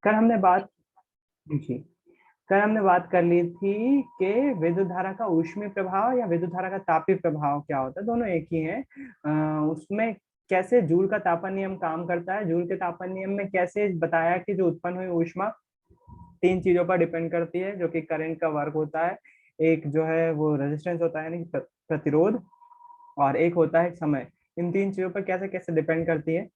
कल हमने बात जी कल हमने बात कर ली थी कि विद्युत धारा का ऊष्मीय प्रभाव या विद्युत धारा का तापीय प्रभाव क्या होता है। दोनों एक ही हैं। उसमें कैसे जूल का तापन नियम काम करता है। जूल के तापन नियम में कैसे बताया कि जो उत्पन्न हुई ऊष्मा तीन चीजों पर डिपेंड करती है, जो कि करंट का वर्क होता है, एक जो है वो रेजिस्टेंस होता है यानी कि प्रतिरोध, और एक होता है समय। इन तीन चीजों पर कैसे कैसे डिपेंड करती है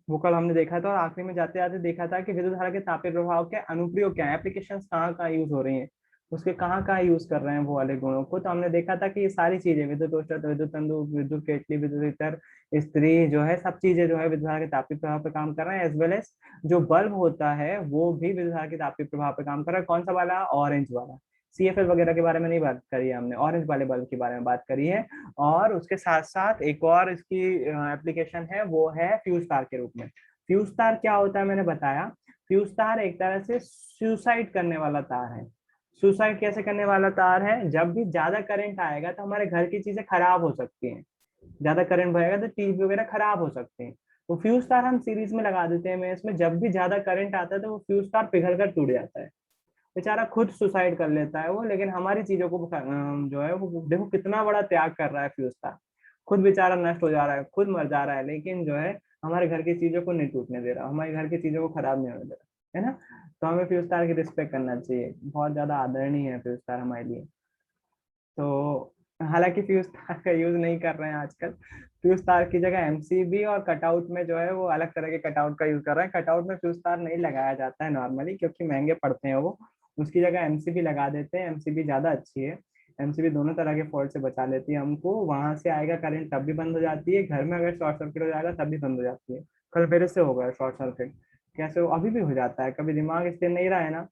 वो कल हमने देखा था। और आखिरी में जाते जाते देखा था कि विद्युत धारा के तापीय प्रभाव के अनुप्रयोग क्या है, एप्लीकेशन कहाँ कहाँ यूज हो रही हैं, उसके कहाँ कहाँ यूज कर रहे हैं वो वाले गुणों को। तो हमने देखा था कि ये सारी चीजें विद्युत टोस्टर, विद्युत तंदूर, विद्युत केतली, विद्युत हीटर, इस्त्री जो है, सब चीजें जो है विद्युत धारा के तापीय प्रभाव पे काम कर रहे हैं। एज वेल एज जो बल्ब होता है वो भी विद्युत धारा के तापीय प्रभाव पे काम कर रहा है। कौन सा वाला? ऑरेंज वाला। सीएफएल वगैरह के बारे में नहीं बात करी है हमने, ऑरेंज वाले बल्ब के बारे में बात करी है। और उसके साथ साथ एक और इसकी एप्लीकेशन है, वो है फ्यूज तार के रूप में। फ्यूज तार क्या होता है मैंने बताया। फ्यूज तार एक तरह से सुसाइड करने वाला तार है। सुसाइड कैसे करने वाला तार है? जब भी ज्यादा करंट आएगा तो हमारे घर की चीजें खराब हो सकती हैं। ज्यादा करंट बहेगा तो टीवी वगैरह खराब हो सकते हैं। तो फ्यूज तार हम सीरीज में लगा देते हैं। मैं इसमें जब भी ज्यादा करंट आता है तो वो फ्यूज तार पिघल कर टूट जाता है। बेचारा खुद सुसाइड कर लेता है वो, लेकिन हमारी चीजों को जो है वो देखो कितना बड़ा त्याग कर रहा है फ्यूज तार। खुद बेचारा नष्ट हो जा रहा है, खुद मर जा रहा है, लेकिन जो है हमारे घर की चीजों को नहीं टूटने दे रहा, हमारे घर की चीजों को खराब नहीं होने दे रहा, है ना। तो हमें फ्यूज तार की रिस्पेक्ट करना चाहिए, बहुत ज्यादा आदरणीय है फ्यूज तार हमारे लिए। तो हालांकि फ्यूज तार का यूज नहीं कर रहे हैं आजकल। फ्यूज तार की जगह एमसीबी और कटआउट में जो है वो अलग तरह के कटआउट का यूज कर रहे हैं। कटआउट में फ्यूज तार नहीं लगाया जाता है नॉर्मली, क्योंकि महंगे पड़ते हैं वो। उसकी जगह एमसीबी लगा देते हैं। एमसीबी ज्यादा अच्छी है। एमसीबी दोनों तरह के फॉल्ट से बचा लेती है हमको। वहां से आएगा करंट तब भी बंद हो जाती है, घर में अगर शॉर्ट सर्किट हो जाएगा तब भी बंद हो जाती है। कल फिर से हो गया शॉर्ट सर्किट। कैसे हो? अभी भी हो जाता है, कभी दिमाग स्थिर नहीं रहा है ना।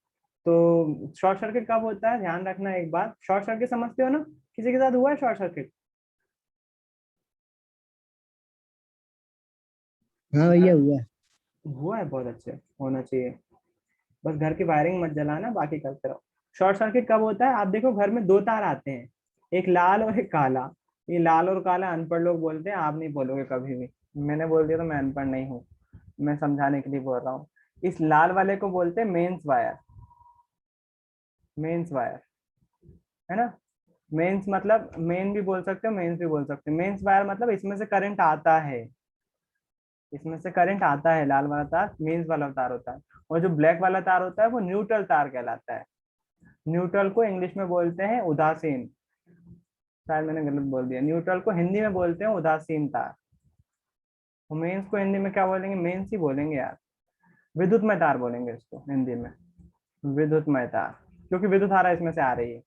तो शॉर्ट सर्किट कब होता है ध्यान रखना एक बात। शॉर्ट सर्किट समझते हो ना? किसी के साथ हुआ है शॉर्ट सर्किट? हाँ भैया हुआ। हुआ है, बहुत अच्छे होना चाहिए। बस घर की वायरिंग मत जलाना, बाकी करते रहो। शॉर्ट सर्किट कब होता है? आप देखो घर में दो तार आते हैं, एक लाल और एक काला। ये लाल और काला अनपढ़ लोग बोलते हैं, आप नहीं बोलोगे कभी भी। मैंने बोल दिया तो मैं अनपढ़ नहीं हूँ, मैं समझाने के लिए बोल रहा हूँ। इस लाल वाले को बोलते हैं मेंस वायर। मेंस वायर, है ना। मेंस मतलब मेन भी बोल सकते हो, मेंस भी बोल सकते हो। मेंस वायर मतलब इसमें से करंट आता है, इसमें से करंट आता है। लाल वाला तार मेंस वाला तार होता है। और जो ब्लैक वाला तार होता है वो न्यूट्रल तार कहलाता है। न्यूट्रल को इंग्लिश में बोलते हैं उदासीन। शायद मैंने गलत बोल दिया। न्यूट्रल को हिंदी में बोलते हैं उदासीन तार। और मेंस को हिंदी में क्या बोलेंगे? मेंस ही बोलेंगे यार। विद्युतमय तार बोलेंगे इसको हिंदी में, विद्युतमय तार, क्योंकि विद्युत धारा इसमें से आ रही है।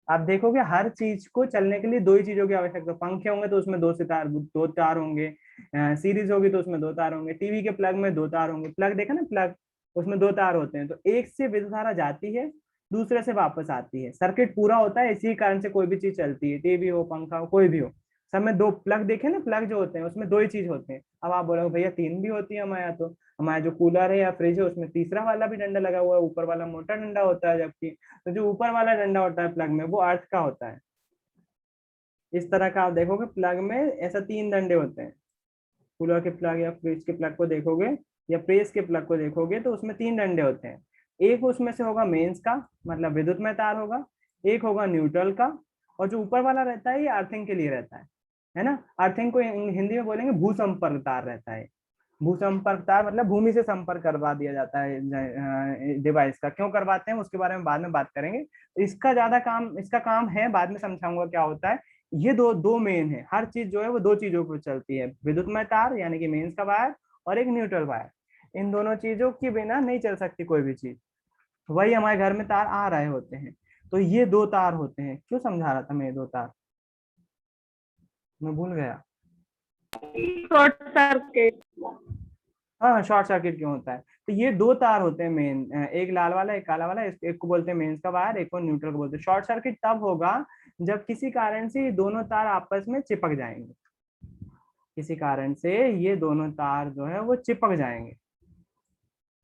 आप देखोगे हर चीज को चलने के लिए दो ही चीजों की आवश्यकता। पंखे होंगे तो उसमें दो तार होंगे। सीरीज होगी तो उसमें दो तार होंगे। टीवी के प्लग में दो तार होंगे। प्लग देखा ना, प्लग, उसमें दो तार होते हैं। तो एक से विद्युत धारा जाती है, दूसरे से वापस आती है, सर्किट पूरा होता है। इसी कारण से कोई भी चीज चलती है, टीवी हो, पंखा हो, कोई भी हो, सब में दो प्लग देखे ना। प्लग जो होते हैं उसमें दो ही चीज होते हैं। अब आप बोलोगे भैया तीन भी होती है हमारे यहाँ तो। हमारा जो कूलर है या फ्रिज है उसमें तीसरा वाला भी डंडा लगा हुआ है, ऊपर वाला मोटा डंडा होता है, जबकि तो जो ऊपर वाला डंडा होता है प्लग में वो अर्थ का होता है। इस तरह का आप देखोगे प्लग में ऐसा तीन डंडे होते हैं। कूलर के प्लग या फ्रिज के प्लग को देखोगे या प्रेस के प्लग को देखोगे तो उसमें तीन डंडे होते हैं। एक उसमें से होगा मेंस का, मतलब विद्युत में तार होगा। एक होगा न्यूट्रल का। और जो ऊपर वाला रहता है ये अर्थिंग के लिए रहता है ना। अर्थिंग को हिंदी में बोलेंगे भूसंपर्क तार रहता है। भूसंपर्क तार मतलब भूमि से संपर्क करवा दिया जाता है डिवाइस का। क्यों करवाते हैं उसके बारे में बाद में बात करेंगे। इसका ज्यादा काम, इसका काम है, बाद में समझाऊंगा क्या होता है। ये दो दो मेन है। हर चीज जो है वो दो चीजों पर चलती है, विद्युतमय तार यानी कि मेंस का वायर और एक न्यूट्रल वायर। इन दोनों चीजों के बिना नहीं चल सकती कोई भी चीज। वही हमारे घर में तार आ रहे होते हैं। तो ये दो तार होते हैं। क्यों समझा रहा था मैं ये दो तार? मैं भूल गया। Short circuit. हाँ, शॉर्ट सर्किट क्यों होता है? तो ये दो तार होते हैं मेन, एक लाल वाला एक काला वाला। एक को बोलते हैं मेंस का वायर, एक को न्यूट्रल को बोलते हैं। शॉर्ट सर्किट तब होगा जब किसी कारण से ये दोनों तार आपस में चिपक जाएंगे। किसी कारण से ये दोनों तार जो है वो चिपक जाएंगे,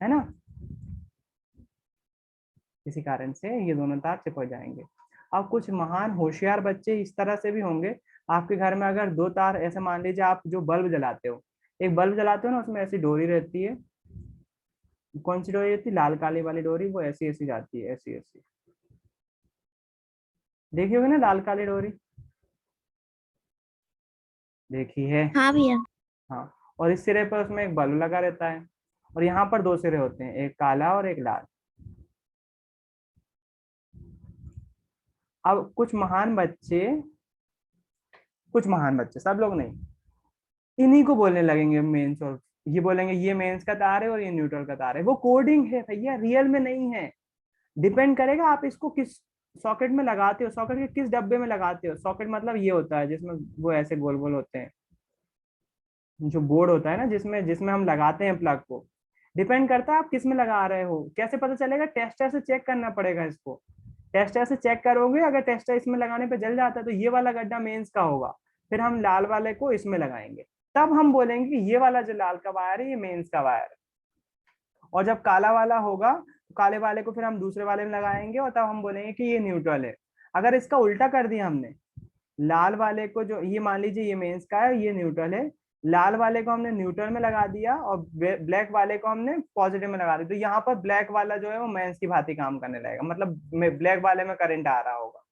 है ना। किसी कारण से ये दोनों तार चिपक जाएंगे। अब कुछ महान होशियार बच्चे इस तरह से भी होंगे। आपके घर में अगर दो तार, ऐसे मान लीजिए आप जो बल्ब जलाते हो, एक बल्ब जलाते हो ना, उसमें ऐसी डोरी रहती है, कौन सी डोरी होती है? लाल काली वाली डोरी, वो ऐसी ऐसी जाती है, ऐसी ऐसी। देखी होगी ना लाल काली डोरी, देखी है? हाँ भैया। हाँ। और इस सिरे पर उसमें एक बल्ब लगा रहता है, और यहाँ पर दो सिरे होते हैं, एक काला और एक लाल। अब कुछ महान बच्चे, सब लोग नहीं, इन्हीं को बोलने लगेंगे मेंस, और ये बोलेंगे ये मेंस का तार है और ये न्यूट्रल का तार है। वो कोडिंग है भैया, रियल में नहीं है। डिपेंड करेगा आप इसको किस सॉकेट में लगाते हो, सॉकेट के किस डब्बे में लगाते हो। सॉकेट मतलब ये होता है जिसमें वो ऐसे गोल गोल होते हैं, जो बोर्ड होता है ना, जिसमें जिसमें हम लगाते हैं प्लग को। डिपेंड करता है आप किस में लगा रहे हो। कैसे पता चलेगा? टेस्टर से चेक करना पड़ेगा इसको। टेस्टर से चेक करोगे, अगर टेस्टर इसमें लगाने पे जल जाता है तो ये वाला गड्ढा मेंस का होगा। फिर हम लाल वाले को इसमें लगाएंगे, तब हम बोलेंगे कि ये वाला जो लाल का वायर है ये मेंस का वायर है। और जब काला वाला होगा तो काले वाले को फिर हम दूसरे वाले में लगाएंगे, और तब हम बोलेंगे कि ये न्यूट्रल है। अगर इसका उल्टा कर दिया हमने, लाल वाले को, जो ये मान लीजिए ये मेंस का है, ये न्यूट्रल है, लाल वाले को हमने न्यूट्रल में लगा दिया और ब्लैक वाले को हमने पॉजिटिव में लगा दिया, तो यहाँ पर ब्लैक वाला जो है वो मेंस की भांति काम करने लगेगा, मतलब ब्लैक वाले में करंट आ रहा होगा,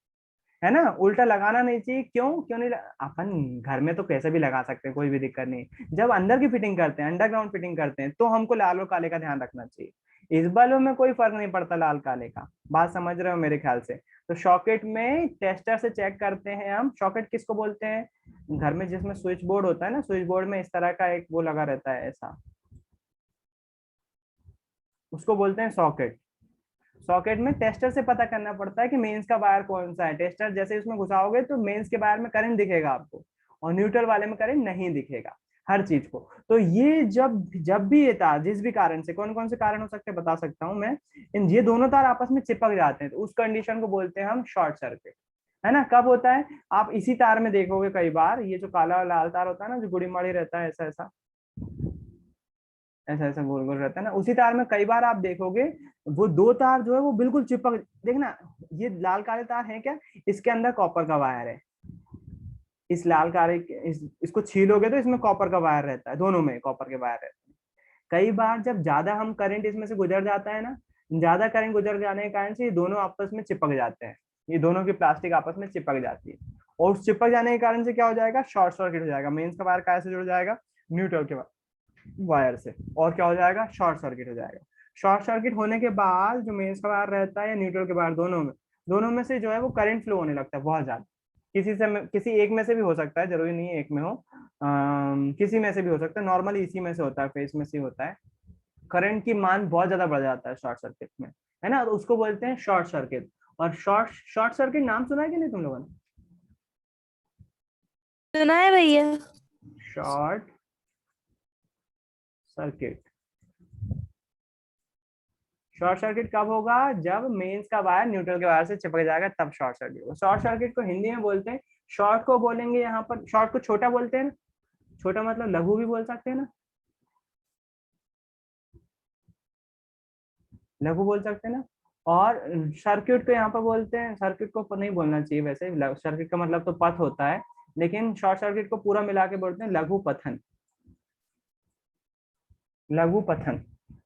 है ना? उल्टा लगाना नहीं चाहिए। क्यों क्यों नहीं अपन घर में तो कैसे भी लगा सकते हैं, कोई भी दिक्कत नहीं। जब अंदर की फिटिंग करते हैं, अंडरग्राउंड फिटिंग करते हैं, तो हमको लाल और काले का ध्यान रखना चाहिए। इस बल्ब में कोई फर्क नहीं पड़ता लाल काले का। बात समझ रहे हो मेरे ख्याल से? तो सॉकेट में टेस्टर से चेक करते हैं हम। सॉकेट किसको बोलते हैं? घर में जिसमें स्विच बोर्ड होता है ना, स्विच बोर्ड में इस तरह का एक वो लगा रहता है ऐसा, उसको बोलते हैं सॉकेट। सॉकेट में टेस्टर से पता करना पड़ता है कि मेंस का वायर कौन सा है। टेस्टर जैसे इसमें घुसाओगे तो मेंस के वायर में करंट दिखेगा आपको, और न्यूट्रल वाले में करंट नहीं दिखेगा, हर चीज को। तो ये जब जब भी ये तार जिस भी कारण से, कौन कौन से कारण हो सकते हैं बता सकता हूँ मैं, इन ये दोनों तार आपस में चिपक जाते हैं, तो उस कंडीशन को बोलते हैं हम शॉर्ट सर्किट, है ना? कब होता है? आप इसी तार में देखोगे कई बार, ये जो काला और लाल तार होता है ना, जो गुड़ी माड़ी रहता है, ऐसा ऐसा ऐसा ऐसा गोल गोल रहता है ना, उसी तार में कई बार आप देखोगे वो दो तार जो है वो बिल्कुल चिपक। देखना, ये लाल काले तार है क्या, इसके अंदर कॉपर का वायर है। इस लाल काले इसको छीलोगे तो इसमें कॉपर का वायर रहता है, दोनों में कॉपर के वायर रहते हैं। कई बार जब ज्यादा हम करंट इसमें से गुजर जाता है ना, ज्यादा करंट गुजर जाने के कारण से ये दोनों आपस में चिपक जाते हैं, ये दोनों की प्लास्टिक आपस में चिपक जाती है। और उस चिपक जाने के कारण से क्या हो जाएगा? शॉर्ट सर्किट हो जाएगा। मेंस का वायर कैसे जुड़ जाएगा? न्यूट्रल के वायर से, और क्या हो जाएगा? शॉर्ट सर्किट हो जाएगा। शॉर्ट सर्किट होने के बाद जो मेंस का वायर रहता है या न्यूट्रल के वायर, दोनों में से जो है वो करंट फ्लो होने लगता है बहुत ज्यादा। किसी एक में से भी हो सकता है, जरूरी नहीं है एक में हो, किसी में से भी हो सकता है, नॉर्मली इसी में से होता है, फेस में से होता है। करंट की मान बहुत ज्यादा बढ़ जाता है शॉर्ट सर्किट में, है ना? तो उसको बोलते हैं शॉर्ट सर्किट। और शॉर्ट सर्किट नाम सुना है कि नहीं तुम लोगों ने? सुना है भैया। Short circuit. शॉर्ट सर्किट कब होगा? जब मेंस का वायर न्यूट्रल के वायर से चिपक जाएगा, तब शॉर्ट सर्किट होगा। शॉर्ट सर्किट को हिंदी में बोलते हैं, शॉर्ट को बोलेंगे यहाँ पर, शॉर्ट को छोटा बोलते हैं ना, छोटा मतलब लघु भी बोल सकते हैं ना, लघु बोल सकते हैं ना। और सर्किट को यहाँ पर बोलते हैं, सर्किट को नहीं बोलना चाहिए वैसे, सर्किट का मतलब तो पथ होता है, लेकिन शॉर्ट सर्किट को पूरा मिला के बोलते हैं लघु पथन। लघु पथन,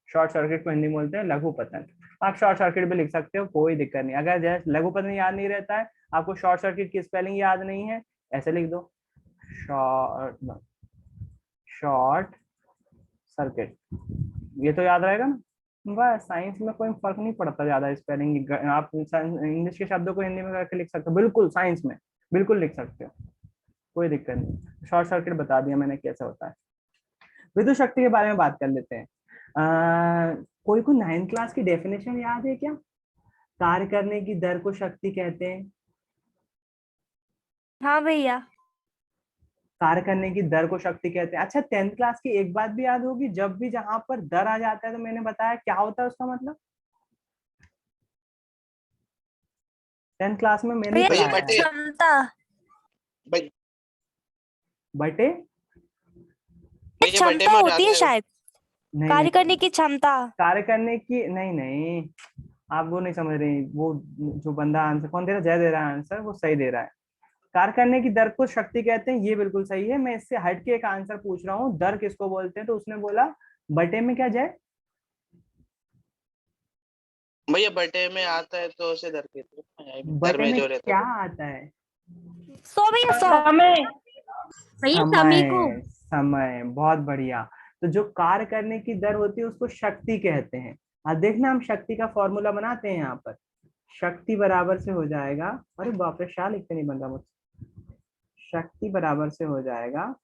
शॉर्ट सर्किट को हिंदी में बोलते हैं लघु पथन। आप शॉर्ट सर्किट भी लिख सकते हो, कोई दिक्कत नहीं। अगर जैसे लघु पथन याद नहीं रहता है, आपको शॉर्ट सर्किट की स्पेलिंग याद नहीं है, ऐसे लिख दो, शॉर्ट शॉर्ट सर्किट, ये तो याद रहेगा ना। बस साइंस में कोई फर्क नहीं पड़ता ज्यादा स्पेलिंग, आप इंग्लिश के शब्दों को हिंदी में करके लिख सकते हो, बिल्कुल साइंस में बिल्कुल लिख सकते हो, कोई दिक्कत नहीं। शॉर्ट सर्किट बता दिया मैंने कैसा होता है। विद्युत शक्ति के बारे में बात कर लेते हैं। कोई को 9th क्लास की डेफिनेशन याद है क्या? कार्य करने की दर को शक्ति कहते हैं। हाँ भैया। कार्य करने की दर को शक्ति कहते हैं। अच्छा, 10th क्लास की एक बात भी याद होगी, जब भी जहां पर दर आ जाता है तो मैंने बताया क्या होता है उसका मतलब। 10th क्लास में मैंने ही भैया पढ़ाया है। क्षमता। बटे, क्षमता होती है शायद, नहीं कार्य करने नहीं, की क्षमता। कार्य करने की नहीं नहीं, आप वो नहीं समझ रही। वो जो बंदा आंसर कौन दे रहा है, जय दे रहा है आंसर, वो सही दे रहा है। कार्य करने की दर को शक्ति कहते हैं, ये बिल्कुल सही है। मैं इससे हट के एक आंसर पूछ रहा हूँ, दर किसको बोलते हैं? तो उसने बोला बटे में क्या, जय? भैया बटे में आता है तो उसे दर कहते हैं, दर बटे में में जो रहता क्या है। आता है? 100 भैया 100। समय। भैया समय को समय। समय, बहुत बढ़िया। तो जो कार्य करने की दर होती है उसको शक्ति कहते हैं। अब देखना, हम शक्ति का फॉर्मूला बनाते हैं यहाँ पर। शक्ति बराबर से हो जाएगा, अरे बाप रे, शाल लिखते नहीं बन रहा मुझसे। शक्ति बराबर से हो जाएगा,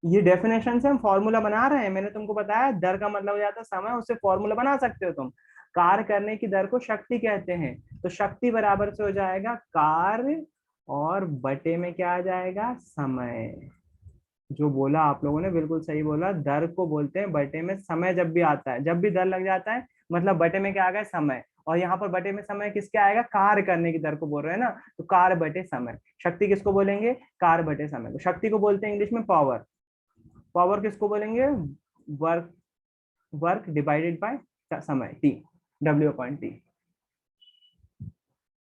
ये डेफिनेशन से हम फॉर्मूला बना रहे हैं। मैंने तुमको बताया दर का मतलब हो जाता है समय, उससे फॉर्मूला बना सकते हो तुम। कार्य करने की दर को शक्ति कहते हैं। तो शक्ति बराबर से हो जाएगा कार्य, और बटे में क्या आ जाएगा? समय। जो बोला आप लोगों ने बिल्कुल सही बोला, दर को बोलते हैं बटे में समय। जब भी आता है, जब भी दर लग जाता है, मतलब बटे में क्या आ गया? समय। और यहाँ पर बटे में समय किसके आएगा? कार्य करने की दर को बोल रहे हैं ना, तो कार्य बटे समय। शक्ति किसको बोलेंगे? कार्य बटे समय। तो शक्ति को बोलते हैं इंग्लिश में पावर। पावर किसको बोलेंगे? वर्क। वर्क डिवाइडेड बाय समय, टी, डब्ल्यू अपॉन टी।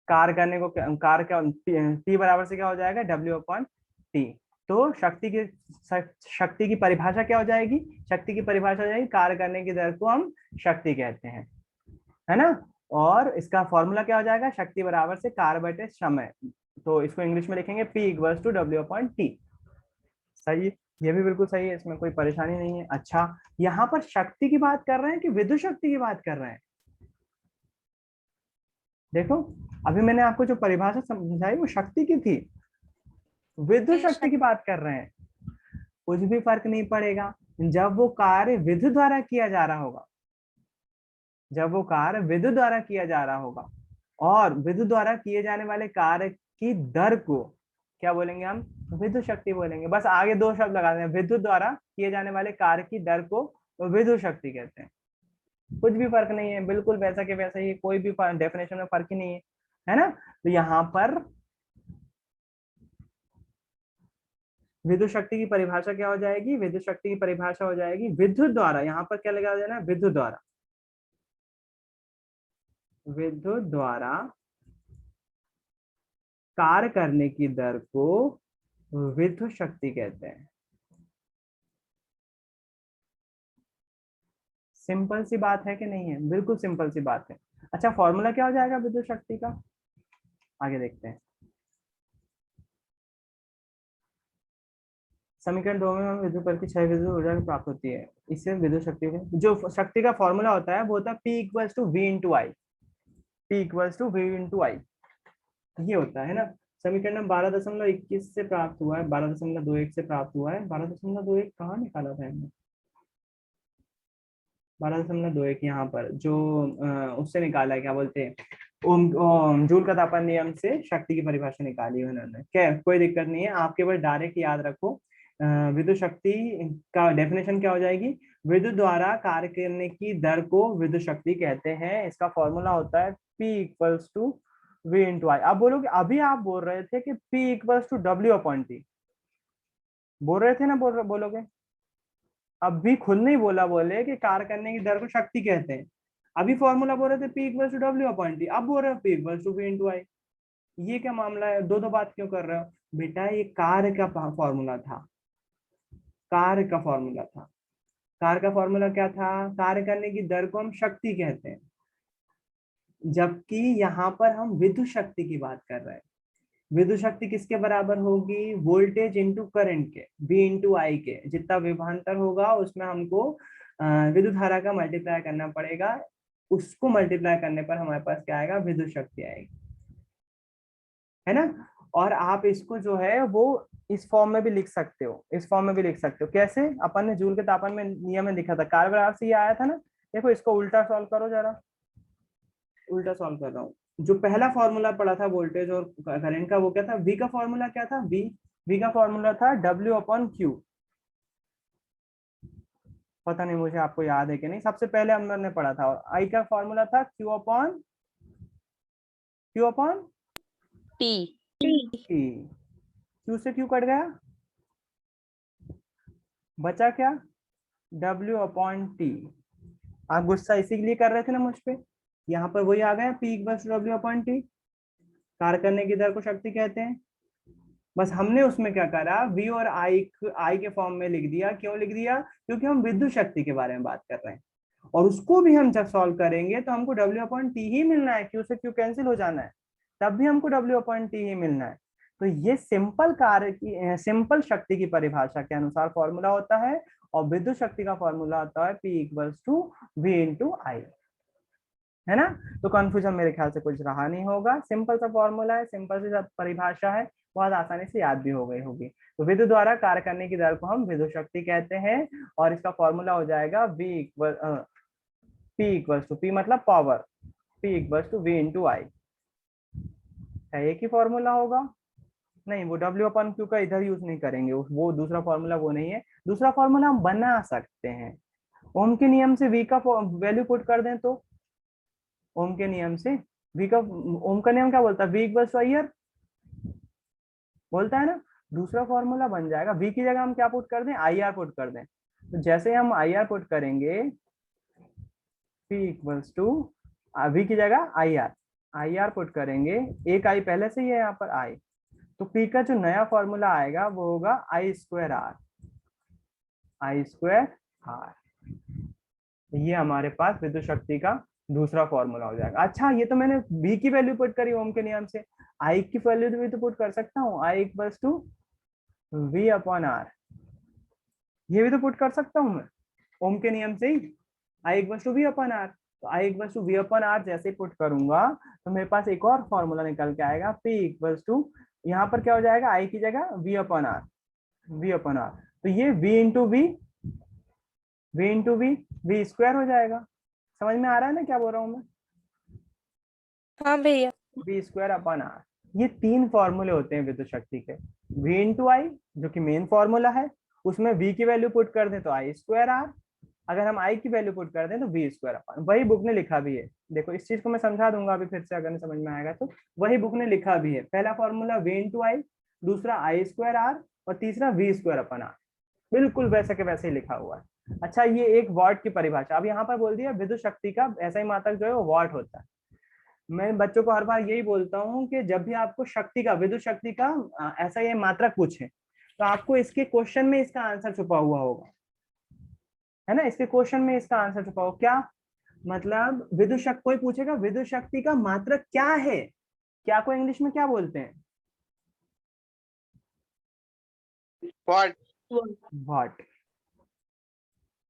कार्य करने को कार्य का टी बराबर से क्या हो जाएगा? W upon T. तो शक्ति की परिभाषा क्या हो जाएगी? शक्ति की परिभाषा हो जाएगी, कार्य करने की दर को हम शक्ति कहते हैं, है ना। और इसका फॉर्मूला क्या हो जाएगा? शक्ति बराबर से कार्य बटे समय। तो इसको इंग्लिश में लिखेंगे P equals to W upon T. सही, ये भी बिल्कुल सही है, इसमें कोई परेशानी नहीं है। अच्छा, यहाँ पर शक्ति की बात कर रहे हैं कि विद्युत शक्ति की बात कर रहे हैं? देखो, अभी मैंने आपको जो परिभाषा समझाई वो शक्ति की थी, विद्युत शक्ति की बात कर रहे हैं। कुछ भी फर्क नहीं पड़ेगा जब वो कार्य विद्युत द्वारा किया जा रहा होगा। जब वो कार्य विद्युत द्वारा किया जा रहा होगा, और विद्युत द्वारा किए जाने वाले कार्य की दर को क्या बोलेंगे हम? विद्युत शक्ति बोलेंगे। बस आगे दो शब्द लगा दें, विद्युत द्वारा किए जाने वाले कार्य की दर को विद्युत शक्ति कहते हैं। कुछ भी फर्क नहीं है, बिल्कुल वैसा के वैसा ही, कोई भी डेफिनेशन में फर्क ही नहीं है ना। तो यहाँ पर विद्युत शक्ति की परिभाषा क्या हो जाएगी? विद्युत शक्ति की परिभाषा हो जाएगी विद्युत द्वारा, यहाँ पर क्या लगा देना? विद्युत द्वारा। विद्युत द्वारा कार्य करने की दर को विद्युत शक्ति कहते हैं। सिंपल सी बात है कि नहीं है? बिल्कुल सिंपल सी बात है। अच्छा, फॉर्मूला क्या हो जाएगा विद्युत शक्ति का? आगे देखते हैं। समीकरण 2 में हम विद्युत बल की 6 विद्युत ऊर्जा प्राप्त होती है, इससे विद्युत शक्ति जो शक्ति का फॉर्मूला होता है वो होता है P equals to V into I. P equals to V into I, ये होता है ना। समीकरण 12.21 से प्राप्त हुआ है, 12.21 से प्राप्त हुआ है। 12.21 कहाँ निकाला था हमने? 12.21 यहाँ पर जो उससे निकाला है, क्या बोलते हैं, जूल का तापन नियम से शक्ति की परिभाषा निकाली है उन्होंने। क्या, कोई दिक्कत नहीं है, आप केवल डायरेक्ट याद रखो। विद्युत शक्ति का डेफिनेशन क्या हो जाएगी? विद्युत द्वारा कार्य करने की दर को विद्युत शक्ति कहते हैं। इसका फॉर्मूला होता है P equals to V into I. अब बोलोगे, अभी आप बोल रहे थे कि P equals to W upon T, बोल रहे थे ना, बोलोगे। अब भी खुद नहीं बोला, बोले कि कार्य करने की दर को शक्ति कहते हैं। अभी फॉर्मूला बोल रहे थे P equals to W upon T, अब बोल रहे हो P equals to V into I. ये क्या मामला है? दो दो बात क्यों कर रहे हो बेटा? ये कार्य का फॉर्मूला था, कार्य का फॉर्मूला था। कार्य का फॉर्मूला क्या था? कार्य करने की दर को हम शक्ति कहते हैं, जबकि यहाँ पर हम विद्युत शक्ति की बात कर रहे हैं। विद्युत शक्ति किसके बराबर होगी? वोल्टेज इंटू करंट के, V इंटू आई के। जितना विभवांतर होगा उसमें हमको विद्युत धारा का मल्टीप्लाई करना पड़ेगा, उसको मल्टीप्लाई करने पर हमारे पास क्या आएगा? विद्युत शक्ति आएगी, है ना। और आप इसको जो है वो इस फॉर्म में भी लिख सकते हो, इस फॉर्म में भी लिख सकते हो। कैसे? अपन ने जूल के तापन में नियम में लिखा था, कार्य बराबर से ये आया था ना। देखो, इसको उल्टा सॉल्व करो जरा, उल्टा सॉल्व कर रहा हूँ। जो पहला फॉर्मूला पड़ा था वोल्टेज और करंट का, वो क्या था? वी का फॉर्मूला क्या था? वी का फॉर्मूला था W अपॉन क्यू। पता नहीं मुझे, आपको याद है कि नहीं? सबसे पहले हम लोगों ने पढ़ा था। और आई का फॉर्मूला था Q अपॉन टी। Q से Q कट गया, बचा क्या? W upon T. आप गुस्सा इसी के लिए कर रहे थे ना मुझ पे? यहाँ पर वही आ गया, P equals to W upon T. कार्य करने की दर को शक्ति कहते हैं। बस हमने उसमें क्या करा? V और I के फॉर्म में लिख दिया। क्यों लिख दिया? क्योंकि हम विद्युत शक्ति के बारे में बात कर रहे हैं। और उसको भी हम जब सॉल्व करेंगे तो हमको W/T ही मिलना है, Q से Q कैंसिल हो जाना है, तब भी हमको W/T ही मिलना है। तो ये सिंपल कार्य की, सिंपल शक्ति की परिभाषा के अनुसार फॉर्मूला होता है, और विद्युत शक्ति का फॉर्मूला होता है P = V/I, है ना। तो कंफ्यूजन मेरे ख्याल से कुछ रहा नहीं होगा, सिंपल सा फॉर्मूला है, सिंपल सी परिभाषा है, बहुत आसानी से याद भी हो गई होगी। तो विद्युत द्वारा कार्य करने की दर को हम विद्युत शक्ति कहते हैं, और इसका फॉर्मूला हो जाएगा P मतलब पावर, P = V/I। एक ही फॉर्मूला होगा, नहीं वो W/Q का इधर यूज नहीं करेंगे, वो दूसरा फॉर्मूला वो नहीं है। दूसरा फॉर्मूला हम बना सकते हैं, ओम के नियम से V का वैल्यू पुट कर दें तो, ओम के नियम से V का, ओम का नियम क्या बोलता है, V = IR बोलता है ना। दूसरा फॉर्मूला बन जाएगा, V की जगह हम क्या पुट कर दें, IR पुट कर दें। तो जैसे हम IR पुट करेंगे, P = V की जगह IR पुट करेंगे, एक I पहले से ही है यहाँ पर I, तो P का जो नया फॉर्मूला आएगा वो होगा I²R। ये हमारे पास विद्युत शक्ति का दूसरा फॉर्मूला हो जाएगा। अच्छा, ये तो मैंने V की वैल्यू पुट करी ओम के नियम से, I की वैल्यू भी तो पुट कर सकता हूँ, I = V/R, ये भी तो पुट कर सकता हूँ मैं ओम के नियम से ही, I = V/R। तो I = V/R जैसे पुट करूंगा तो मेरे पास एक और फॉर्मूला निकल के आएगा, P = यहाँ पर क्या हो जाएगा, I की जगह V/R। तो ये V/V हो जाएगा। समझ में आ रहा है ना क्या बोल रहा हूँ मैं? हाँ भैया। V²/R, ये 3 फॉर्मूले होते हैं विद्युत शक्ति के। V/I जो कि मेन फॉर्मूला है, उसमें V की वैल्यू पुट कर दें तो I²R, अगर हम I की वैल्यू पुट कर दें तो V²/R। वही बुक ने लिखा भी है, देखो इस चीज को मैं समझा दूंगा अभी फिर से, अगर नहीं समझ में आएगा तो वही बुक ने लिखा भी है। पहला फॉर्मूला V/I, दूसरा I²R, और तीसरा V²/R, बिल्कुल वैसे के वैसे ही लिखा हुआ है। अच्छा, ये एक वाट की परिभाषा, अब यहाँ पर बोल दिया विद्युत शक्ति का ऐसा ही मात्रक जो है वो वाट होता है। मैं बच्चों को हर बार यही बोलता हूँ कि जब भी आपको शक्ति का, विद्युत शक्ति का ऐसा ये मात्रक पूछे तो आपको इसके क्वेश्चन में इसका आंसर छुपा हुआ होगा, है ना। इसके क्वेश्चन में इसका आंसर छुपा हो, क्या मतलब विद्युत शक्ति, कोई पूछेगा विद्युत शक्ति का मात्रक क्या है, क्या को इंग्लिश में क्या बोलते हैं, वाट।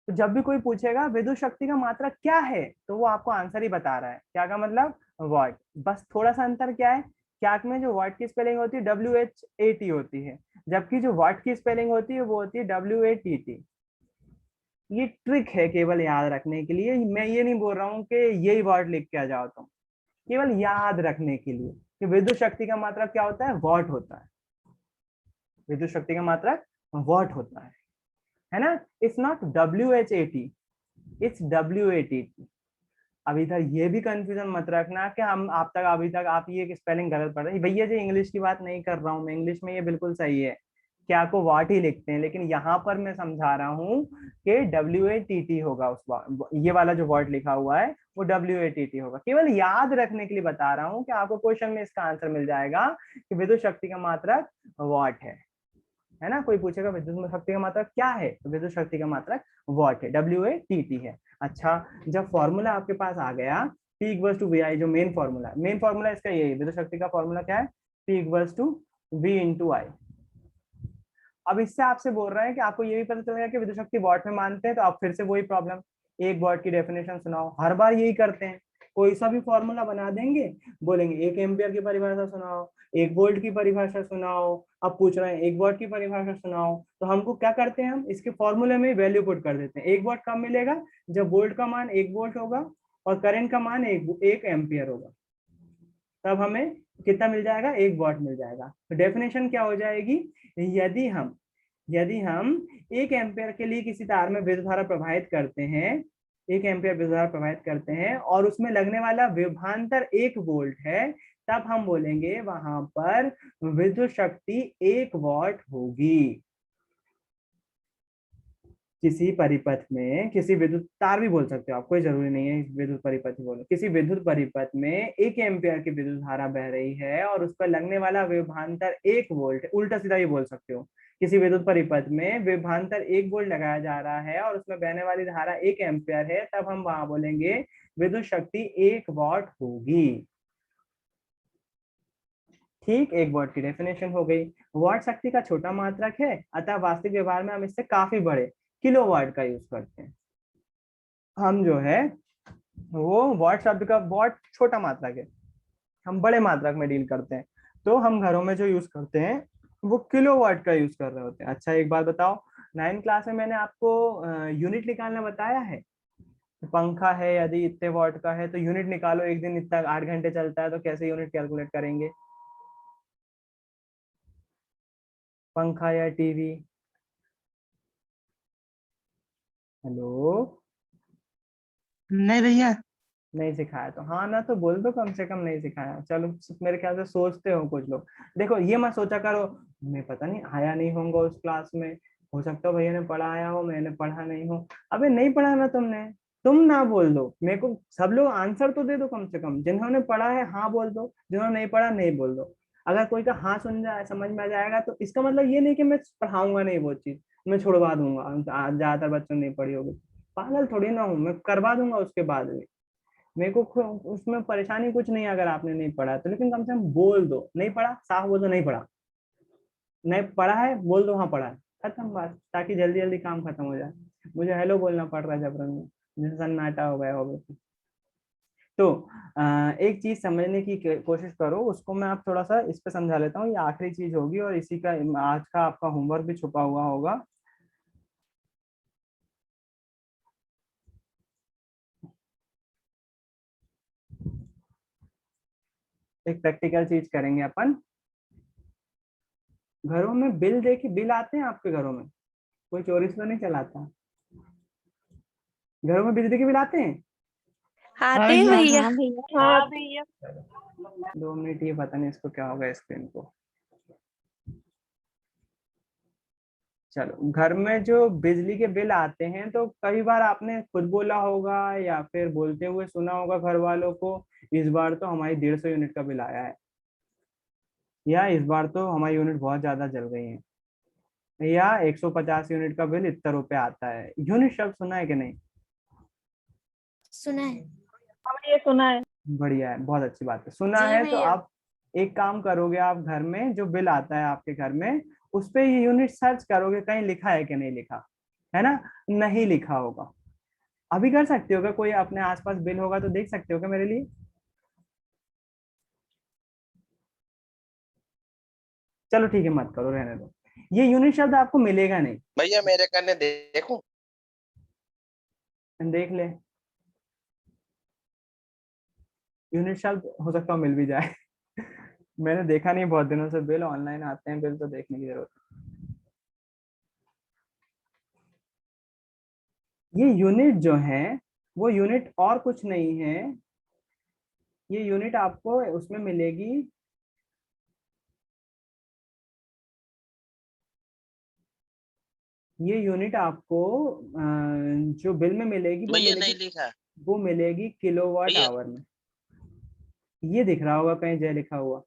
तो जब भी कोई पूछेगा विद्युत शक्ति का मात्रक क्या है तो वो आपको आंसर ही बता रहा है, क्या का मतलब वाट। बस थोड़ा सा अंतर क्या है, क्या में जो वाट की स्पेलिंग होती है WHAT होती है, जबकि जो वाट की स्पेलिंग होती है वो होती है WATT। ये ट्रिक है केवल याद रखने के लिए, मैं ये नहीं बोल रहा हूँ कि यही वर्ड लिख के आ जाओ तुम, केवल याद रखने के लिए कि विद्युत शक्ति का मात्रक क्या होता है, वॉट होता है। विद्युत शक्ति का मात्रक वॉट होता है ना। It's not WHAT, it's WATT। अब इधर ये भी कंफ्यूजन मत रखना कि हम आप तक अभी तक आप ये स्पेलिंग गलत पढ़ रहे हैं भैया जी, इंग्लिश की बात नहीं कर रहा हूँ मैं, इंग्लिश में ये बिल्कुल सही है, क्या को वाट ही लिखते हैं, लेकिन यहाँ पर मैं समझा रहा हूँ कि WATT होगा, ये वाला जो वर्ड लिखा हुआ है वो WATT होगा। केवल याद रखने के लिए बता रहा हूँ कि आपको क्वेश्चन में इसका आंसर मिल जाएगा कि विद्युत शक्ति का मात्रक वाट है ना। कोई पूछेगा विद्युत शक्ति का मात्रक क्या है, तो विद्युत शक्ति का मात्रक वाट है, WATT है। अच्छा, जब फॉर्मूला आपके पास आ गया P = VI, जो मेन फॉर्मूला इसका यही, विद्युत शक्ति का फॉर्मूला क्या है, P = V/I। अब इससे आपसे बोल रहे हैं कि आपको ये भी पता चल गया कि विद्युत शक्ति वाट में मानते हैं, तो आप फिर से वही प्रॉब्लम, एक वाट की डेफिनेशन सुनाओ, हर बार यही करते हैं, कोई सा भी फॉर्मूला बना देंगे, बोलेंगे 1 एम्पियर की परिभाषा सुनाओ, 1 वोल्ट की परिभाषा सुनाओ, अब पूछ रहे हैं 1 वाट की परिभाषा सुनाओ, तो हमको क्या करते हैं, हम इसके फॉर्मूले में वैल्यू पुट कर देते हैं। 1 वाट कब मिलेगा, जब वोल्ट का मान 1 वोल्ट होगा और करंट का मान 1 एम्पियर होगा, तब हमें कितना मिल जाएगा, 1 वाट मिल जाएगा। तो डेफिनेशन क्या हो जाएगी, यदि हम 1 एम्पियर के लिए किसी तार में विद्युत धारा प्रवाहित करते हैं, 1 एम्पियर विद्युत धारा प्रवाहित करते हैं और उसमें लगने वाला विभवांतर 1 वोल्ट है, तब हम बोलेंगे वहां पर विद्युत शक्ति 1 वाट होगी। किसी परिपथ में, किसी विद्युत तार भी बोल सकते हो आप, कोई जरूरी नहीं है विद्युत परिपथ ही बोलो। किसी विद्युत परिपथ में 1 एम्पियर की विद्युत धारा बह रही है और उस पर लगने वाला विभवांतर 1 वोल्ट, उल्टा सीधा ही बोल सकते हो। किसी विद्युत परिपथ में विभवांतर 1 वोल्ट लगाया जा रहा है और उसमें बहने वाली धारा 1 एम्पियर है, तब हम वहां बोलेंगे विद्युत शक्ति 1 वाट होगी। ठीक, 1 वाट की डेफिनेशन हो गई। वाट शक्ति का छोटा मात्रक है, अतः वास्तविक व्यवहार में हम इससे काफी बड़े किलोवाट का यूज करते हैं। हम जो है वो वाट शब्द का, वाट छोटा मात्रक है, हम बड़े मात्रक में डील करते हैं। तो हम घरों में जो यूज करते हैं वो किलोवाट का यूज कर रहे होते हैं। अच्छा एक बात बताओ, 9th क्लास में मैंने आपको यूनिट निकालना बताया है। पंखा है यदि इतने वाट का है तो यूनिट निकालो, एक दिन इतना 8 घंटे चलता है तो कैसे यूनिट कैलकुलेट करेंगे? पंखा या टीवी? हेलो, नहीं भैया। नहीं सिखाया तो हाँ ना तो बोल दो, कम से कम नहीं सिखाया। चलो, मेरे ख्याल से सोचते हो कुछ लोग। देखो ये मत सोचा करो मैं पता नहीं आया नहीं होऊंगा उस क्लास में, हो सकता है भैया ने पढ़ाया हो मैंने पढ़ा नहीं हो। अबे नहीं पढ़ा ना तुमने, तुम ना बोल दो मेरे को, सब लोग आंसर तो दे दो कम से कम। जिन्होंने पढ़ा है हाँ बोल दो, जिन्होंने नहीं पढ़ा नहीं बोल दो। अगर कोई का हाँ सुन जाए समझ में आ जाएगा तो इसका मतलब ये नहीं कि मैं पढ़ाऊंगा नहीं वो चीज, मैं छुड़वा दूंगा। ज्यादातर बच्चों ने नहीं पढ़ी होगी, पागल थोड़ी ना हूँ, मैं करवा दूंगा उसके बाद भी। मेरे को उसमें परेशानी कुछ नहीं है अगर आपने नहीं पढ़ा तो, लेकिन कम से कम बोल दो नहीं पढ़ा, साफ बोल दो नहीं पढ़ा। नहीं पढ़ा है बोल दो हाँ पढ़ा है, खत्म बात, ताकि जल्दी जल्दी काम खत्म हो जाए। मुझे हेलो बोलना पड़ रहा है जबरन में, जैसे सन्नाटा हो गया हो। तो एक चीज समझने की कोशिश करो, उसको मैं आप थोड़ा सा इस पे समझा लेता हूँ। ये आखिरी चीज होगी और इसी का आज का आपका होमवर्क भी छुपा हुआ होगा। एक प्रैक्टिकल चीज करेंगे अपन। घरों में बिल देखिए, बिल आते हैं आपके घरों में? कोई चोरी से तो नहीं चलाता? घरों में बिजली के बिल आते हैं? आते हैं भैया। हाँ भैया। 2 मिनट, ये पता नहीं इसको क्या होगा स्क्रीन को। चलो, घर में जो बिजली के बिल आते हैं तो कई बार आपने खुद बोला होगा या फिर बोलते हुए सुना होगा घर वालों को, इस बार तो हमारी 150 यूनिट का बिल आया है, या इस बार तो हमारी यूनिट बहुत ज्यादा जल गई है, या 150 यूनिट का बिल इतना रुपए आता है। यूनिट शब्द सुना है कि नहीं? सुना है। हाँ ये सुना है। बढ़िया है, बहुत अच्छी बात है, सुना जी है। तो भैया। आप एक काम करोगे, आप घर में जो बिल आता है आपके घर में उस पे ये यूनिट सर्च करोगे कहीं लिखा है कि नहीं लिखा है ना? नहीं लिखा होगा। अभी कर सकते हो क्या? कोई अपने आसपास बिल होगा तो देख सकते हो क्या मेरे लिए? चलो ठीक है, मत करो, रहने दो। ये यूनिट शब्द आपको मिलेगा नहीं। भैया मेरे करने देखो। देख ले, यूनिट शब्द हो सकता है मिल भी जाए। मैंने देखा नहीं बहुत दिनों से, बिल ऑनलाइन आते हैं बिल तो देखने की जरूरत है। ये यूनिट जो है वो यूनिट और कुछ नहीं है, ये यूनिट आपको उसमें मिलेगी, ये यूनिट आपको जो बिल में मिलेगी वो भैया नहीं मिलेगी, लिखा। वो मिलेगी किलोवाट भैया आवर में। ये दिख रहा होगा कहीं जय लिखा हुआ,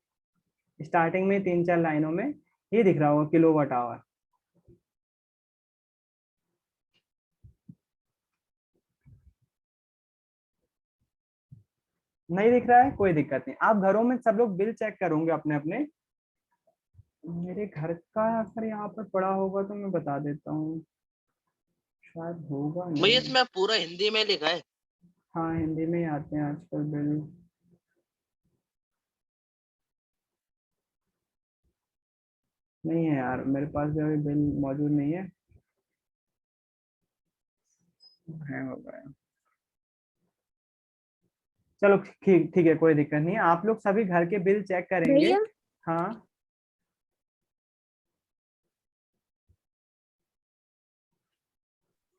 स्टार्टिंग में 3-4 लाइनों में ये दिख रहा होगा किलोवाट आवर। नहीं दिख रहा है, कोई दिक्कत नहीं। आप घरों में सब लोग बिल चेक करोगे अपने अपने। मेरे घर का अगर यहाँ पर पड़ा होगा तो मैं बता देता हूँ, शायद होगा भैया नहीं। इसमें पूरा हिंदी में लिखा है। हाँ हिंदी में ही आते हैं आजकल बिल। नहीं है यार, मेरे पास जो अभी बिल मौजूद नहीं है हो गया। चलो ठीक ठीक है, कोई दिक्कत नहीं है। आप लोग सभी घर के बिल चेक करेंगे। भैया हाँ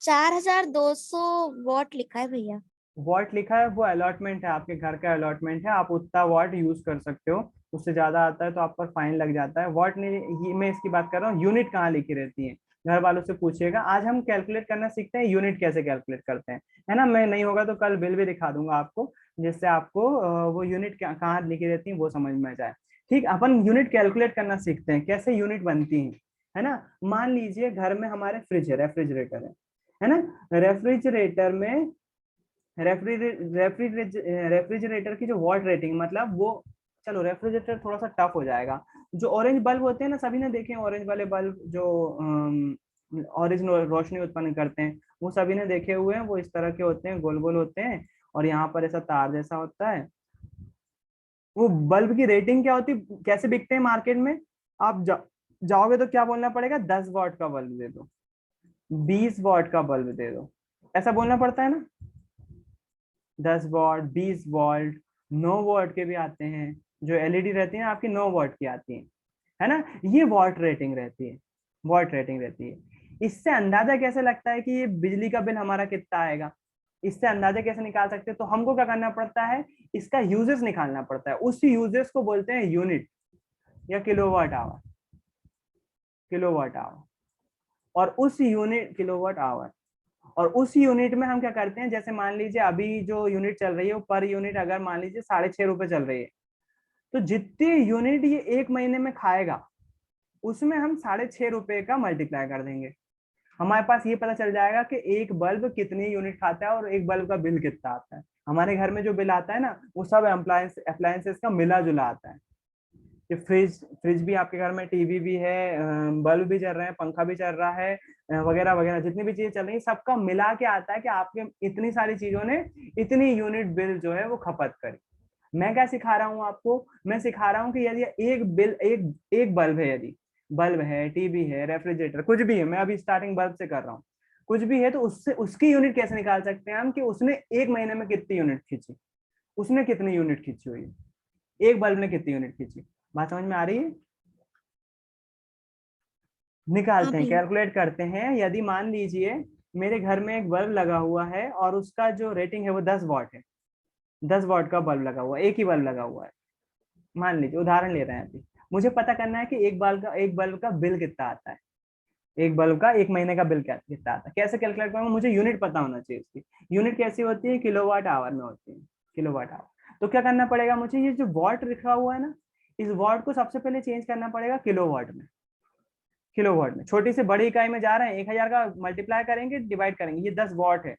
4200 वॉट लिखा है भैया। वॉट लिखा है, वो अलॉटमेंट है, आपके घर का अलॉटमेंट है, आप उतना वॉट यूज कर सकते हो। उससे ज्यादा आता है तो आप पर फाइन लग जाता है। वॉट नहीं, ये मैं इसकी बात कर रहा हूँ, यूनिट कहाँ लिखी रहती है। घर वालों से पूछिएगा। आज हम कैलकुलेट करना सीखते हैं यूनिट कैसे कैलकुलेट करते हैं, है ना। मैं नहीं होगा तो कल बिल भी दिखा दूंगा आपको, जिससे आपको वो यूनिट कहाँ लिखी रहती है वो समझ में आ जाए। ठीक, अपन यूनिट कैलकुलेट करना सीखते हैं, कैसे यूनिट बनती है ना। मान लीजिए घर में हमारे फ्रिज है, रेफ्रिजरेटर है ना। रेफ्रिजरेटर में रेफ्रिजरेटर की जो वॉट रेटिंग, मतलब वो, चलो रेफ्रिजरेटर थोड़ा सा टफ हो जाएगा। जो ऑरेंज बल्ब होते हैं ना, सभी ने देखे हैं ऑरेंज वाले बल्ब, जो ऑरेंज रोशनी उत्पन्न करते हैं, वो सभी ने देखे हुए हैं। वो इस तरह के होते हैं, गोल गोल होते हैं, और यहाँ पर ऐसा तार जैसा होता है। वो बल्ब की रेटिंग क्या होती है, कैसे बिकते हैं मार्केट में? आप जाओगे तो क्या बोलना पड़ेगा? 10 वॉट का बल्ब दे दो, 20 वॉट का बल्ब दे दो, ऐसा बोलना पड़ता है ना। 10 वॉट, 20 वॉट, 9 वॉट के भी आते हैं। जो एलईडी रहती है आपकी 9 वॉट की आती है ना। ये वॉट रेटिंग रहती है, वॉट रेटिंग रहती है। इससे अंदाजा कैसे लगता है कि ये बिजली का बिल हमारा कितना आएगा? इससे अंदाजा कैसे निकाल सकते हैं? तो हमको क्या करना पड़ता है, इसका यूजेस निकालना पड़ता है। उस यूजेस को बोलते हैं यूनिट या किलोवाट आवर, किलोवाट आवर। और उस यूनिट, किलोवाट आवर, और उस यूनिट में हम क्या करते हैं, जैसे मान लीजिए अभी जो यूनिट चल रही है वो पर यूनिट अगर मान लीजिए 6.5 रुपए चल रही है, तो जितनी यूनिट ये एक महीने में खाएगा उसमें हम 6.5 रुपए का मल्टीप्लाई कर देंगे। हमारे पास ये पता चल जाएगा कि एक बल्ब कितनी यूनिट खाता है और एक बल्ब का बिल कितना आता है। हमारे घर में जो बिल आता है ना, वो सब अप्लायंसेस का मिला जुला आता है। कि फ्रिज फ्रिज भी आपके घर में, टीवी भी है, बल्ब भी चल रहे हैं, पंखा भी चल रहा है, वगैरह वगैरह, जितनी भी चीजें चल रही है सबका मिला के आता है कि आपके इतनी सारी चीजों ने इतनी यूनिट बिल जो है वो खपत करी। मैं क्या सिखा रहा हूँ आपको? मैं सिखा रहा हूँ कि यदि एक बिल, एक बल्ब है, यदि बल्ब है, टीवी है, रेफ्रिजरेटर, कुछ भी है, मैं अभी स्टार्टिंग बल्ब से कर रहा हूँ, कुछ भी है, तो उससे उसकी यूनिट कैसे निकाल सकते हैं हम कि उसने एक महीने में कितनी यूनिट खींची, उसने कितनी यूनिट खींची हुई है, एक बल्ब ने कितनी यूनिट खींची। बात समझ में आ रही है? हाँ निकालते हैं, भैया। कैलकुलेट करते हैं। यदि मान लीजिए मेरे घर में एक बल्ब लगा हुआ है और उसका जो रेटिंग है वो 10 वॉट है, 10 वॉट का बल्ब लगा हुआ है, एक ही बल्ब लगा हुआ है, मान लीजिए, उदाहरण ले रहे हैं अभी। मुझे पता करना है कि एक बल्ब का बिल कितना आता है, एक बल्ब का एक महीने का बिल कितना आता है। कैसे कैलकुलेट करूंगा? मुझे यूनिट पता होना चाहिए उसकी। यूनिट कैसी होती है? किलोवाट आवर में होती है, किलोवाट आवर। तो क्या करना पड़ेगा मुझे? ये जो वॉट लिखा हुआ है ना, इस वॉट को सबसे पहले चेंज करना पड़ेगा किलोवाट में। किलोवाट में छोटी से बड़ी इकाई में जा रहे हैं, 1000 का मल्टीप्लाई करेंगे, डिवाइड करेंगे, ये 10 वॉट है,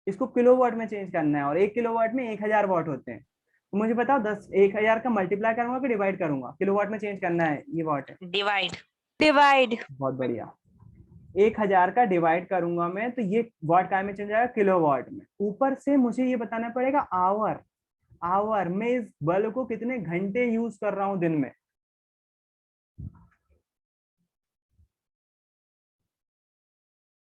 इसको किलोवाट में चेंज करना है। और 1 किलोवाट में 1000 वॉट होते हैं। तो मुझे बताओ 10 1000 का मल्टीप्लाई करूंगा कि डिवाइड करूंगा? किलोवाट में चेंज करना है, ये वॉट है। डिवाइड। डिवाइड। बहुत बढ़िया। 1000 का डिवाइड करूंगा मैं, तो ये वॉट काय में चेंज जाएगा? किलोवाट में। ऊपर से मुझे ये बताना पड़ेगा आवर, आवर में इस बल्ब को कितने घंटे यूज कर रहा हूं दिन में।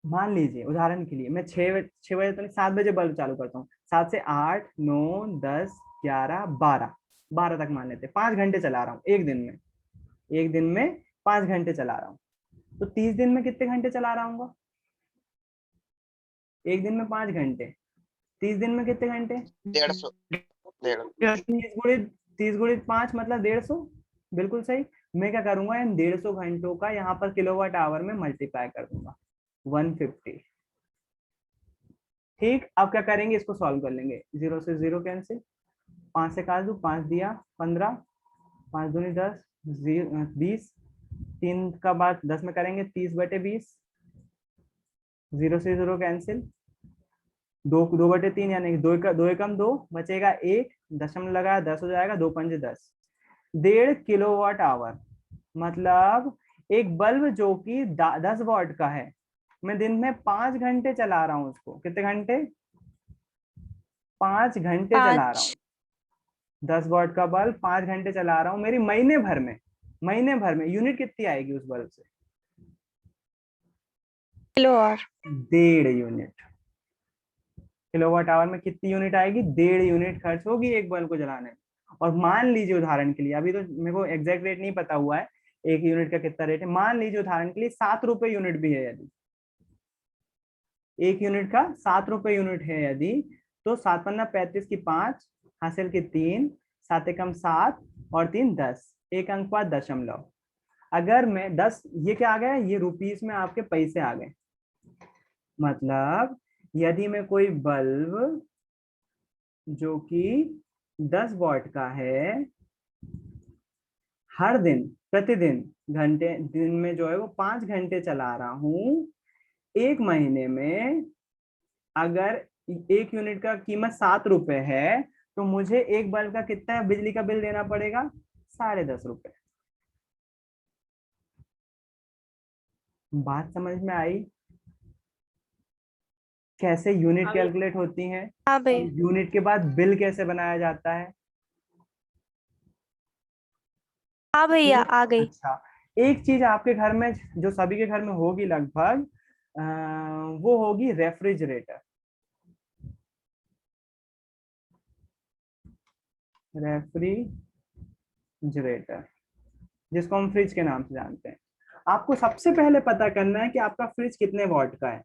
मान लीजिए उदाहरण के लिए मैं 6 बजे तक, 7 बजे बल्ब चालू करता हूँ, 7 से 8, 9, 10, 11, 12, 12 तक मान लेते, 5 घंटे चला रहा हूँ एक दिन में, एक दिन में 5 घंटे चला रहा हूँ। तो 30 दिन में कितने घंटे चला रहा हूँ? एक दिन में 5 घंटे, 30 दिन में कितने घंटे? 150। 30 गुणित 5 मतलब 150। बिल्कुल सही। मैं क्या करूंगा, इन 150 घंटों का यहाँ पर किलोवाट आवर में मल्टीप्लाई कर दूंगा, 150। ठीक, अब क्या करेंगे, इसको सॉल्व कर लेंगे। 0 से 0 कैंसिल, 5 से काट दू, 5 दिया 15, 5 दूनी 10, 20, 3 का बाद 10 में करेंगे, 30/20, 0 से 0 कैंसिल, 2/3 यानी 2 एकम 2, बचेगा 1, दशमलव लगाया 10 हो जाएगा, 2×5 = 1.5 किलोवाट आवर। मतलब एक बल्ब जो कि 10 वॉट का है, मैं दिन में 5 घंटे चला रहा हूँ उसको। कितने घंटे? 5 घंटे चला रहा हूँ। 5 10 वॉट का बल्ब 5 घंटे चला रहा हूँ। मेरी महीने भर में, महीने भर में यूनिट कितनी आएगी उस बल्ब से? किलोवाट। 1.5 यूनिट। किलोवाट आवर में कितनी यूनिट आएगी? 1.5 यूनिट खर्च होगी एक बल्ब को जलाने में। और मान लीजिए उदाहरण के लिए, अभी तो मेरे को एग्जैक्ट रेट नहीं पता हुआ है एक यूनिट का कितना रेट है, मान लीजिए उदाहरण के लिए 7 रुपए यूनिट भी है, यदि एक यूनिट का 7 रुपए यूनिट है यदि, तो 7×5 की 5, हासिल की 3, 7 एकम 7 और 3 10, एक अंक बाद दशमलव। अगर मैं 10, ये क्या आ गया, ये रुपीस में आपके पैसे आ गए। मतलब यदि मैं कोई बल्ब जो कि 10 वॉट का है, हर दिन प्रतिदिन घंटे, दिन में जो है वो 5 घंटे चला रहा हूँ, एक महीने में अगर 1 यूनिट का कीमत 7 रुपए है, तो मुझे एक बल्ब का कितना बिजली का बिल देना पड़ेगा? 10.5 रुपए। बात समझ में आई कैसे यूनिट कैलकुलेट होती है, हाँ भैया। यूनिट के बाद बिल कैसे बनाया जाता है? हाँ भैया आ गई। अच्छा, एक चीज आपके घर में जो सभी के घर में होगी लगभग, वो होगी रेफ्रिजरेटर। रेफ्रिजरेटर जिसको हम फ्रिज के नाम से जानते हैं। आपको सबसे पहले पता करना है कि आपका फ्रिज कितने वॉट का है।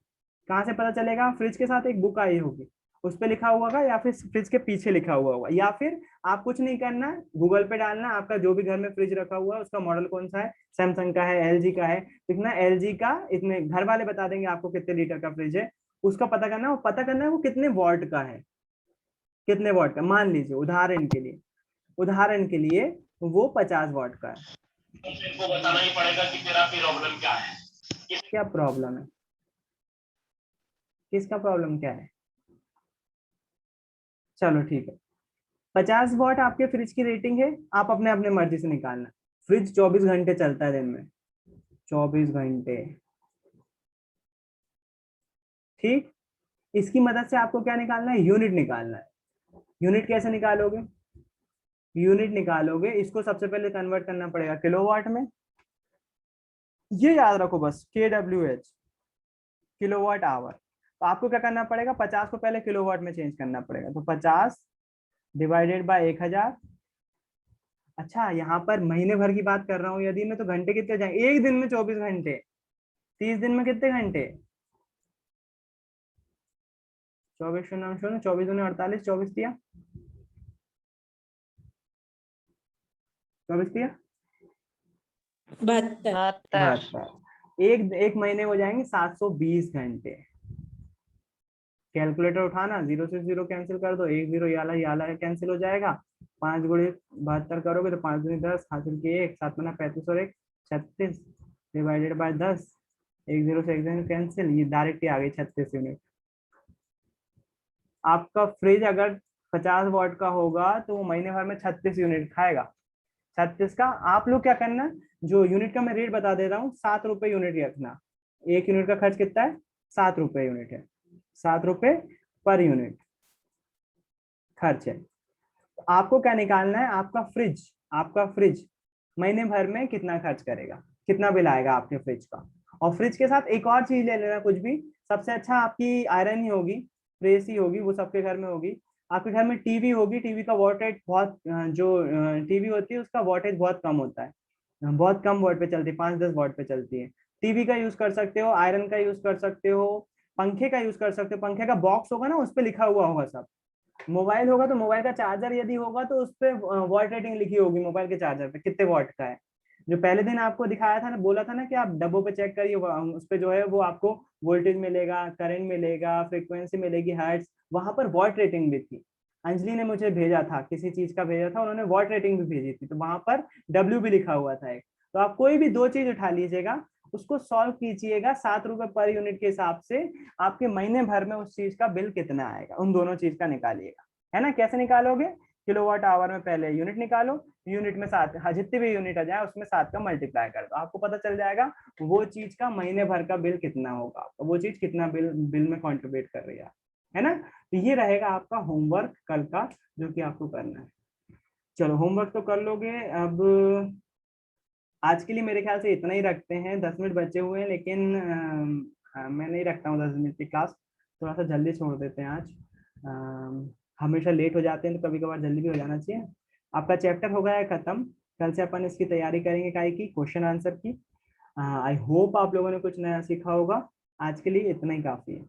कहाँ से पता चलेगा? फ्रिज के साथ एक बुक आई होगी, उस पर लिखा हुआ होगा, या फिर फ्रिज के पीछे लिखा हुआ होगा, या फिर आप कुछ नहीं करना, गूगल पे डालना आपका जो भी घर में फ्रिज रखा हुआ है उसका मॉडल कौन सा है, सैमसंग का है, एलजी का है, लिखना एलजी का, इतने घर वाले बता देंगे आपको कितने लीटर का फ्रिज है, उसका पता करना है, वो पता करना है वो कितने वॉट का है, कितने वॉट का। मान लीजिए उदाहरण के लिए वो 50 वॉट का है। इनको बताना ही पड़ेगा कि तेरा प्रॉब्लम क्या है, क्या प्रॉब्लम है, किसका प्रॉब्लम क्या है? चलो ठीक है, 50 वॉट आपके फ्रिज की रेटिंग है, आप अपने अपने मर्जी से निकालना। फ्रिज 24 घंटे चलता है दिन में, 24 घंटे। ठीक, इसकी मदद से आपको क्या निकालना है? यूनिट निकालना है। यूनिट कैसे निकालोगे? यूनिट निकालोगे, इसको सबसे पहले कन्वर्ट करना पड़ेगा किलोवाट में। ये याद रखो बस, KWH, किलोवाट आवर। तो आपको क्या करना पड़ेगा? 50 को पहले किलोवाट में चेंज करना पड़ेगा, तो 50 डिवाइडेड बाय 1000। अच्छा, यहाँ पर महीने भर की बात कर रहा हूँ यदि मैं, तो घंटे कितने जाएंगे? एक दिन में 24 घंटे, 30 दिन में कितने घंटे? 24 शून्य शून्य, 24 दूनी 48, 24 दिया, 24 दिया 72। 72। एक एक महीने हो जाएंगे 720 घंटे। कैलकुलेटर उठाना, 0 से 0 कैंसिल कर दो, 1 0 याला कैंसिल हो जाएगा, 5 गुणे 72 करोगे तो 5 दूनी 10, हासिल के 1, 7 बना 35 और 1 36, डिवाइडेड बाय 10, 1 0 से 1 0 कैंसिल, ये डायरेक्ट ही आ गई 36 यूनिट। आपका फ्रिज अगर 50 वॉट का होगा तो वो महीने भर में 36 यूनिट खाएगा। 36 का आप लोग क्या करना, जो यूनिट का मैं रेट बता दे रहा हूँ, 7 रुपए यूनिट रखना। 1 यूनिट का खर्च कितना है? 7 रुपए यूनिट है, 7 रुपए पर यूनिट खर्च है। तो आपको क्या निकालना है? आपका फ्रिज महीने भर में कितना खर्च करेगा, कितना बिल आएगा आपके फ्रिज का। और फ्रिज के साथ एक और चीज ले लेना, कुछ भी। सबसे अच्छा आपकी आयरन ही होगी, प्रेस ही होगी, वो सबके घर में होगी। आपके घर में टीवी होगी, टीवी का वॉटेज बहुत, जो टीवी होती है उसका वॉटेज बहुत कम होता है, बहुत कम वॉट पे चलती है, 5-10 वॉट पे चलती है। टीवी का यूज कर सकते हो, आयरन का यूज कर सकते हो, पंखे का यूज कर सकते हो। पंखे का बॉक्स होगा ना, उस पर लिखा हुआ होगा सब। मोबाइल होगा तो मोबाइल का चार्जर यदि होगा तो उस पर वॉट रेटिंग लिखी होगी, मोबाइल के चार्जर पे कितने वॉट का है। जो पहले दिन आपको दिखाया था ना, बोला था ना कि आप डब्बों पे चेक करिए, उस पे जो है वो आपको वोल्टेज मिलेगा, करंट मिलेगा, फ्रीक्वेंसी मिलेगी, हर्ट्ज, वहां पर वॉट रेटिंग भी थी। अंजलि ने मुझे भेजा था, किसी चीज का भेजा था, उन्होंने वॉट रेटिंग भी भेजी थी, तो वहां पर W भी लिखा हुआ था एक। तो आप कोई भी दो चीज उठा लीजिएगा, उसको सॉल्व कीजिएगा, 7 रुपए पर यूनिट के हिसाब से आपके महीने भर में उस चीज का बिल कितना आएगा, उन दोनों चीज का निकालिएगा। है ना? कैसे निकालोगे? किलोवाट आवर में पहले यूनिट निकालो, यूनिट में 7, हाँ जितने भी यूनिट आ जाए उसमें 7 का मल्टीप्लाई कर दो, आपको पता चल जाएगा वो चीज का महीने भर का बिल कितना होगा, वो चीज कितना बिल में कॉन्ट्रीब्यूट कर रही है ना? तो ये रहेगा आपका होमवर्क कल का, जो कि आपको करना है। चलो होमवर्क तो कर लोगे। अब आज के लिए मेरे ख्याल से इतना ही रखते हैं, 10 मिनट बचे हुए हैं, लेकिन मैं नहीं रखता हूँ 10 मिनट की क्लास, थोड़ा सा जल्दी छोड़ देते हैं आज। हमेशा लेट हो जाते हैं तो कभी कभार जल्दी भी हो जाना चाहिए। आपका चैप्टर हो गया है खत्म, कल से अपन इसकी तैयारी करेंगे, काय की क्वेश्चन आंसर की। आई होप आप लोगों ने कुछ नया सीखा होगा। आज के लिए इतना ही काफी है।